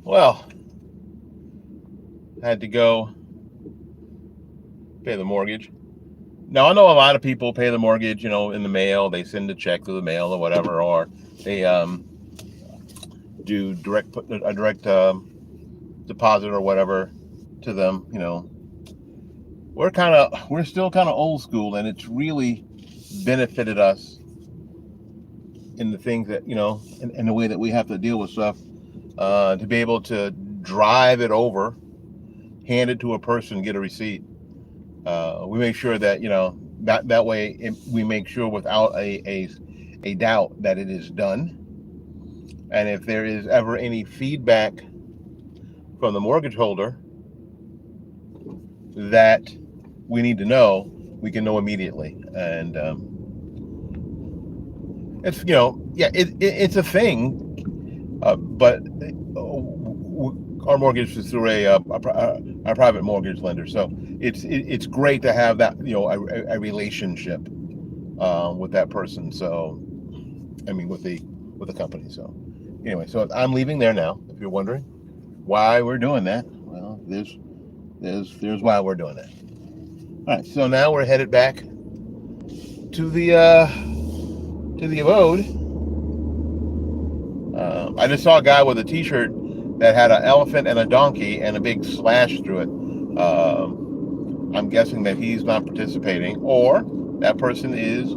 Well, had to go pay the mortgage. Now I know a lot of people pay the mortgage, in the mail. They send a check through the mail or whatever, or they do a direct deposit or whatever to them. We're still kind of old school, and it's really benefited us in the things that in the way that we have to deal with stuff, to be able to drive it over, hand it to a person, get a receipt. We make sure that that way we make sure without a doubt that it is done. And if there is ever any feedback from the mortgage holder that we need to know, we can know immediately. And it's yeah, it's a thing, but our mortgage is through a private mortgage lender, so it's great to have that a relationship with that person. So I mean with the company. So anyway, so I'm leaving there now. If you're wondering why we're doing that, well, there's why we're doing that. All right, so now we're headed back to the abode. I just saw a guy with a T-shirt that had an elephant and a donkey and a big slash through it. I'm guessing that he's not participating, or that person is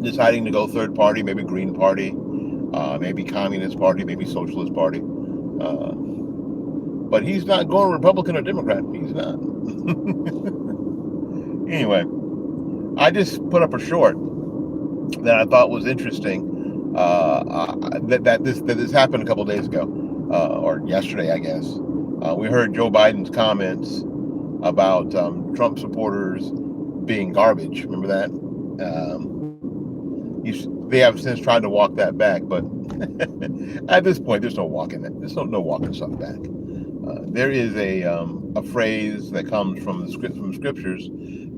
deciding to go third party, maybe Green Party, maybe Communist Party, maybe Socialist Party. But he's not going Republican or Democrat. He's not. Anyway, I just put up a short that I thought was interesting. That this happened a couple of days ago, or yesterday, I guess. We heard Joe Biden's comments about Trump supporters being garbage. Remember that? They have since tried to walk that back, but at this point, there's no walking it. There's no walking stuff back. There is a phrase that comes from scriptures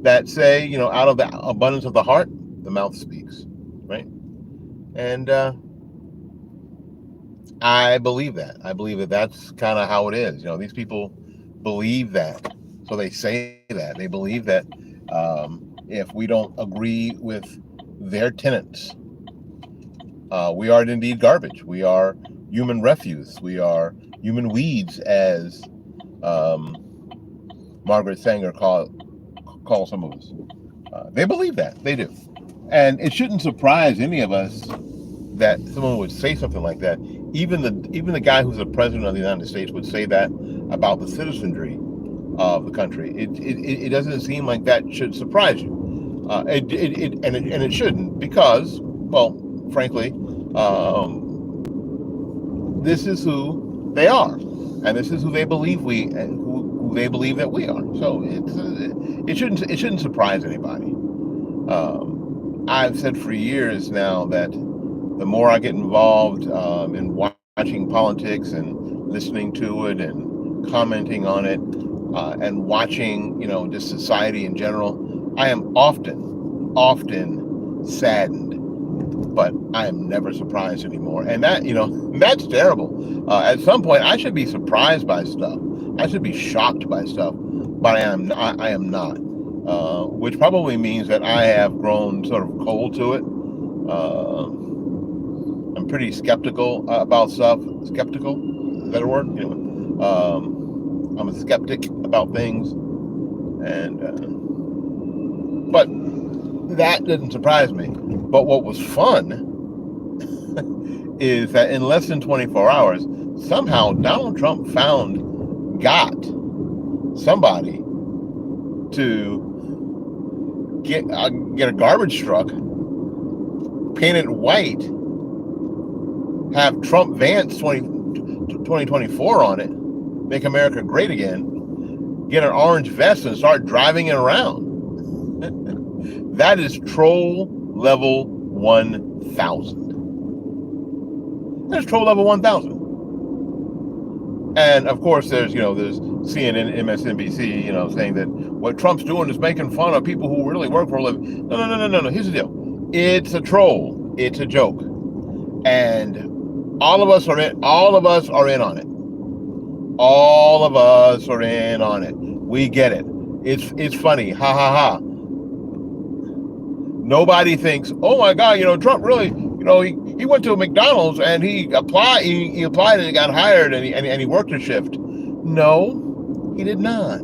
that say, out of the abundance of the heart, the mouth speaks, right? And I believe that. I believe that that's kind of how it is. These people believe that, so they say that. They believe that if we don't agree with their tenets, we are indeed garbage. We are human refuse. We are human weeds, as Margaret Sanger calls some of us. They believe that. They do. And it shouldn't surprise any of us that someone would say something like that. Even the guy who's the president of the United States would say that about the citizenry of the country. It doesn't seem like that should surprise you. It shouldn't, because, well, frankly, this is who they are, and this is who they believe who they believe that we are. So it shouldn't surprise anybody. I've said for years now that the more I get involved in watching politics and listening to it and commenting on it, and watching, just society in general, I am often saddened, but I am never surprised anymore. And that's terrible. At some point, I should be surprised by stuff. I should be shocked by stuff, but I am not. Which probably means that I have grown sort of cold to it. I'm pretty skeptical about stuff. Skeptical, is that a word? I'm a skeptic about things, and but that didn't surprise me. But what was fun is that in less than 24 hours, somehow Donald Trump got somebody to get a garbage truck, paint it white, have Trump Vance 2024 on it, make America great again, get an orange vest and start driving it around. That is troll level 1,000. That's troll level 1,000. And of course, there's CNN, MSNBC, saying that what Trump's doing is making fun of people who really work for a living. No. Here's the deal. It's a troll. It's a joke. And All of us are in. All of us are in on it. All of us are in on it. We get it. It's funny. Ha ha ha. Nobody thinks, oh my God, Trump really, he went to a McDonald's and he applied and he got hired and he worked a shift. No, he did not.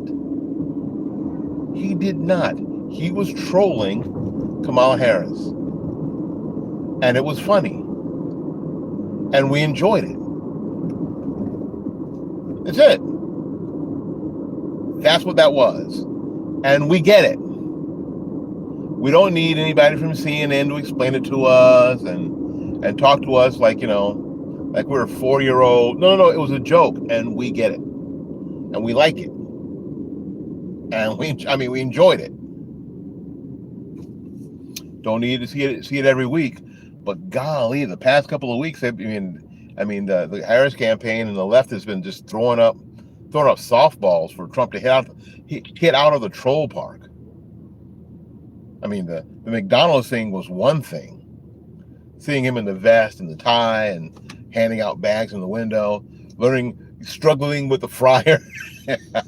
He did not. He was trolling Kamala Harris. And it was funny. And we enjoyed it. That's it. That's what that was. And we get it. We don't need anybody from CNN to explain it to us and talk to us like we're a 4-year-old. No, it was a joke, and we get it. And we like it. And we enjoyed it. Don't need to see it every week, but golly, the past couple of weeks, the Harris campaign and the left has been just throwing up softballs for Trump to hit out of the troll park. I mean, the McDonald's thing was one thing. Seeing him in the vest and the tie and handing out bags in the window, struggling with the fryer.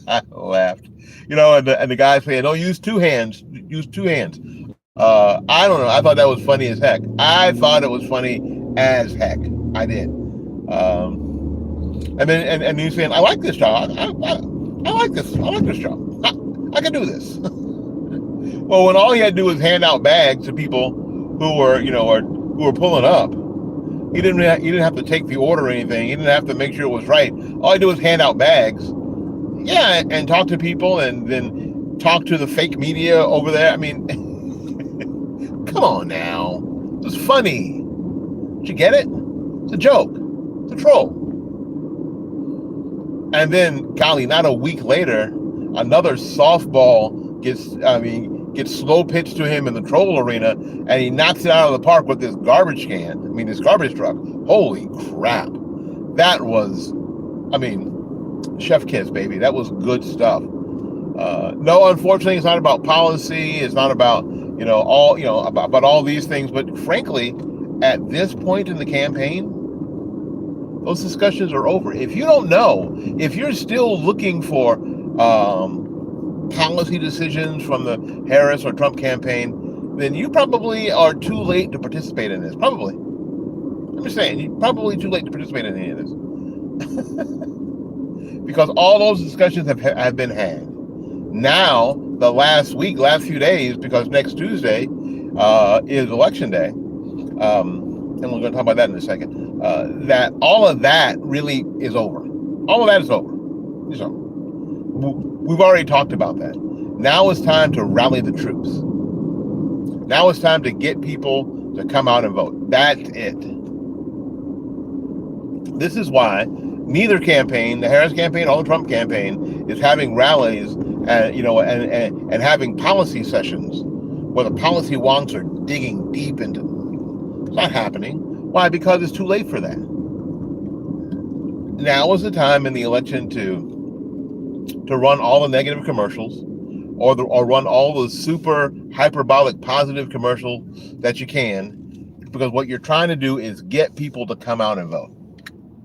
I laughed. And the guy saying, "No, use two hands. Use two hands." I don't know. I thought that was funny as heck. I thought it was funny as heck. I did. And he's saying, "I like this job. I like this. I like this job. I can do this." Well, when all he had to do was hand out bags to people who were pulling up, he didn't have to take the order or anything. He didn't have to make sure it was right. All he did was hand out bags. Yeah, and talk to people and then talk to the fake media over there. I mean, come on now. It's funny. Did you get it? It's a joke. It's a troll. And then, golly, not a week later, another softball gets slow pitched to him in the troll arena, and he knocks it out of the park with this garbage truck. Holy crap. That was, chef kiss, baby. That was good stuff. No, unfortunately, it's not about policy. It's not about, about all these things. But frankly, at this point in the campaign, those discussions are over. If you don't know, if you're still looking for policy decisions from the Harris or Trump campaign, then you probably are too late to participate in this. Probably. I'm just saying, you're probably too late to participate in any of this. Because all those discussions have been had. Now, the last few days, because next Tuesday is election day, and we're going to talk about that in a second, that all of that really is over. All of that is over. So, we've already talked about that. Now it's time to rally the troops. Now it's time to get people to come out and vote. That's it. This is why neither campaign, the Harris campaign or the Trump campaign, is having rallies and having policy sessions where the policy wonks are digging deep into them. It's not happening. Why? Because it's too late for that. Now is the time in the election to run all the negative commercials or run all the super hyperbolic positive commercials that you can, because what you're trying to do is get people to come out and vote.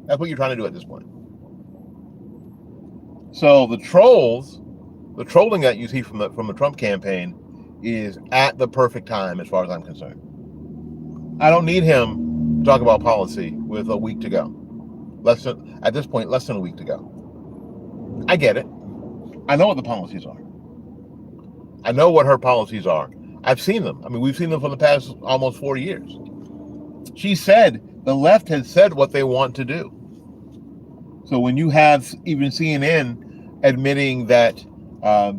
That's what you're trying to do at this point. So the trolling that you see from the Trump campaign is at the perfect time as far as I'm concerned. I don't need him to talk about policy with a week to go. At this point, less than a week to go. I get it. I know what the policies are. I know what her policies are. I've seen them. We've seen them for the past almost 4 years. The left has said what they want to do. So when you have even CNN admitting that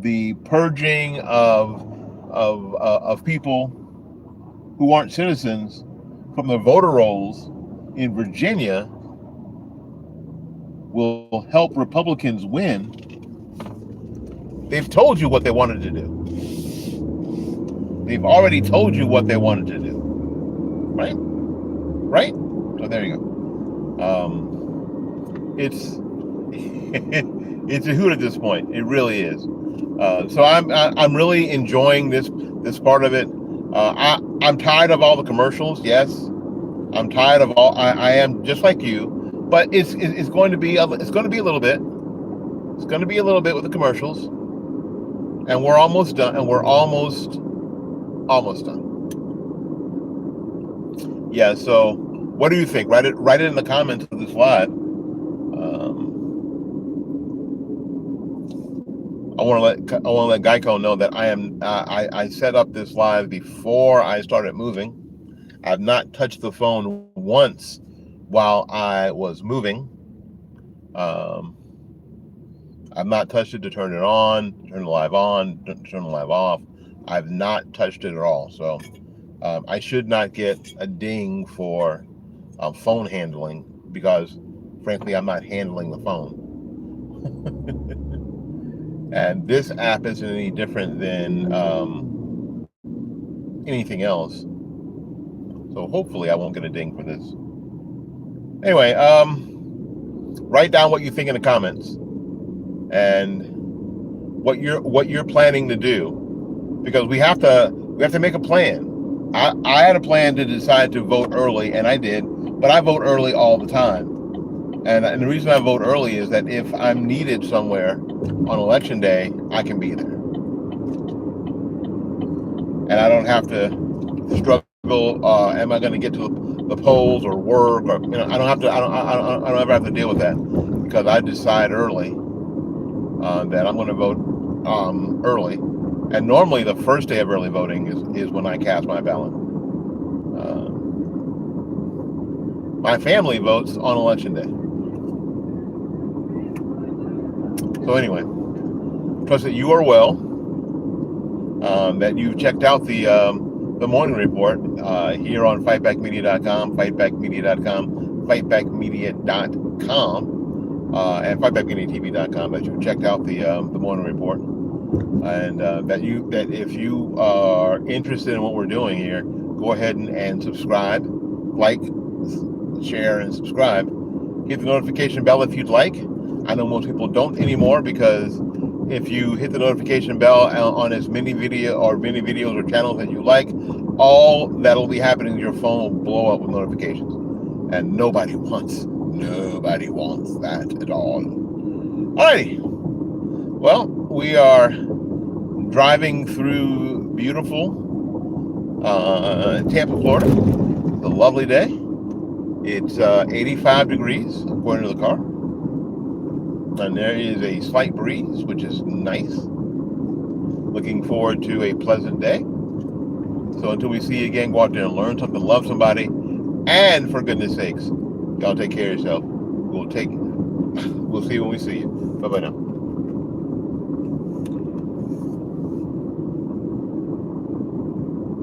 the purging of people who aren't citizens from the voter rolls in Virginia will help Republicans win, they've told you what they wanted to do. They've already told you what they wanted to do. Right? Right? So there you go. It's it's a hoot at this point. It really is. So I'm really enjoying this part of it. I'm tired of all the commercials. Yes, I'm tired of all. I am just like you, but it's going to be it's going to be a little bit. It's going to be a little bit with the commercials, and we're almost done. And we're almost done. Yeah. So, what do you think? Write it in the comments of this live. I want to let Geico know that I set up this live before I started moving. I've not touched the phone once while I was moving. I've not touched it to turn it on, turn the live on, turn the live off. I've not touched it at all. So I should not get a ding for phone handling because, frankly, I'm not handling the phone. And this app isn't any different than anything else. So hopefully I won't get a ding for this. Anyway, write down what you think in the comments and what you're planning to do, because we have to make a plan. I had a plan to decide to vote early, and I did, but I vote early all the time. And the reason I vote early is that if I'm needed somewhere on election day, I can be there, and I don't have to struggle. Am I going to get to the polls or work, or I don't have to. I don't ever have to deal with that, because I decide early that I'm going to vote early. And normally the first day of early voting is when I cast my ballot. My family votes on election day. So anyway, trust that you are well, that you've checked out the morning report here on fightbackmedia.com, fightbackmedia.com, and fightbackmediatv.com, that you've checked out the morning report, and that if you are interested in what we're doing here, go ahead and subscribe, like, share, and subscribe. Hit the notification bell if you'd like. I know most people don't anymore, because if you hit the notification bell on as many videos or channels that you like, all that'll be happening is your phone will blow up with notifications, and nobody wants that at all. Alrighty, well, we are driving through beautiful Tampa, Florida. It's a lovely day. It's 85 degrees according to the car. And there is a slight breeze, which is nice. Looking forward to a pleasant day. So until we see you again, go out there and learn something, love somebody, and for goodness sakes, y'all take care of yourself. We'll see you when we see you. Bye-bye now.